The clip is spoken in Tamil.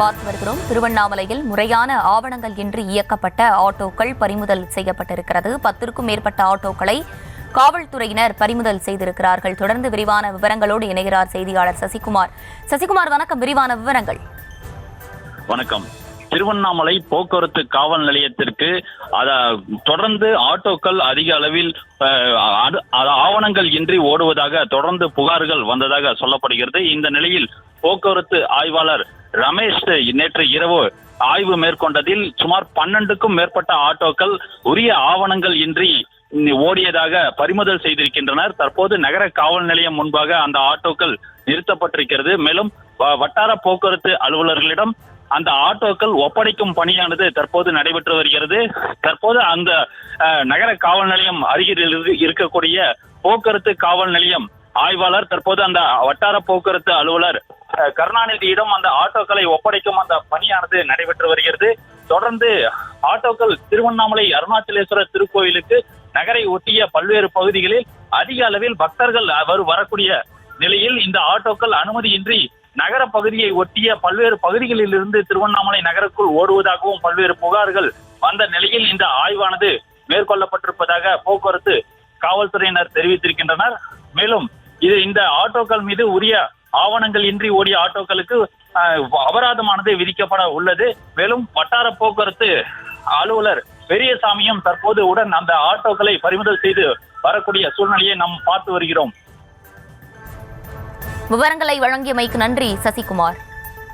பார்த்து வருகிறோம். திருவண்ணாமலையில் முறையான ஆவணங்கள் இன்றி இயக்கப்பட்ட ஆட்டோக்கள் பறிமுதல் செய்யப்பட்டிருக்கிறது. 10க்கும் மேற்பட்ட ஆட்டோக்களை காவல்துறையினர் பறிமுதல் செய்திருக்கிறார்கள். தொடர்ந்து விரிவான விவரங்களோடு இணைகிறார் செய்தியாளர் சசிகுமார். சசிகுமார், வணக்கம். விரிவான விவரங்கள். வணக்கம். திருவண்ணாமலை போக்குவரத்து காவல் நிலையத்திற்கு தொடர்ந்து ஆட்டோக்கள் அதிக அளவில் ஆவணங்கள் இன்றி ஓடுவதாக தொடர்ந்து புகார்கள் வந்ததாக சொல்லப்படுகிறது. இந்த நிலையில் போக்குவரத்து ஆய்வாளர் ரமேஷ் நேற்று இரவு ஆய்வு மேற்கொண்டதில் சுமார் 12க்கும் மேற்பட்ட ஆட்டோக்கள் உரிய ஆவணங்கள் இன்றி ஓடியதாக பறிமுதல் செய்திருக்கின்றனர். தற்போது நகர காவல் நிலையம் முன்பாக அந்த ஆட்டோக்கள் நிறுத்தப்பட்டிருக்கிறது. மேலும் வட்டார போக்குவரத்து அலுவலர்களிடம் அந்த ஆட்டோக்கள் ஒப்படைக்கும் பணியானது தற்போது நடைபெற்று வருகிறது. தற்போது அந்த நகர காவல் நிலையம் அருகில் இருக்கக்கூடிய போக்குவரத்து காவல் நிலையம் ஆய்வாளர் தற்போது அந்த வட்டார போக்குவரத்து அலுவலர் கருணாநிதியிடம் அந்த ஆட்டோக்களை ஒப்படைக்கும் அந்த பணியானது நடைபெற்று வருகிறது. தொடர்ந்து ஆட்டோக்கள் திருவண்ணாமலை அருணாச்சலேஸ்வரர் திருக்கோயிலுக்கு நகரை ஒட்டிய பல்வேறு பகுதிகளில் அதிக அளவில் பக்தர்கள் வரக்கூடிய நிலையில் இந்த ஆட்டோக்கள் அனுமதியின்றி நகர பகுதியை ஒட்டிய பல்வேறு பகுதிகளில் இருந்து திருவண்ணாமலை நகருக்குள் ஓடுவதாகவும் பல்வேறு புகார்கள் வந்த நிலையில் இந்த ஆய்வானது மேற்கொள்ளப்பட்டிருப்பதாக போக்குவரத்து காவல்துறையினர் தெரிவித்திருக்கின்றனர். மேலும் இந்த ஆட்டோக்கள் மீது உரிய ஆவணங்கள் இன்றி ஓடிய ஆட்டோக்களுக்கு அபராதமானது விதிக்கப்பட உள்ளது. மேலும் வட்டார போக்குவரத்து அலுவலர் பெரியசாமியும் தற்போது உடன் அந்த ஆட்டோக்களை பறிமுதல் செய்து வரக்கூடிய சூழ்நிலையை நாம் பார்த்து வருகிறோம். விவரங்களை வழங்கியமைக்கு நன்றி சசிகுமார்.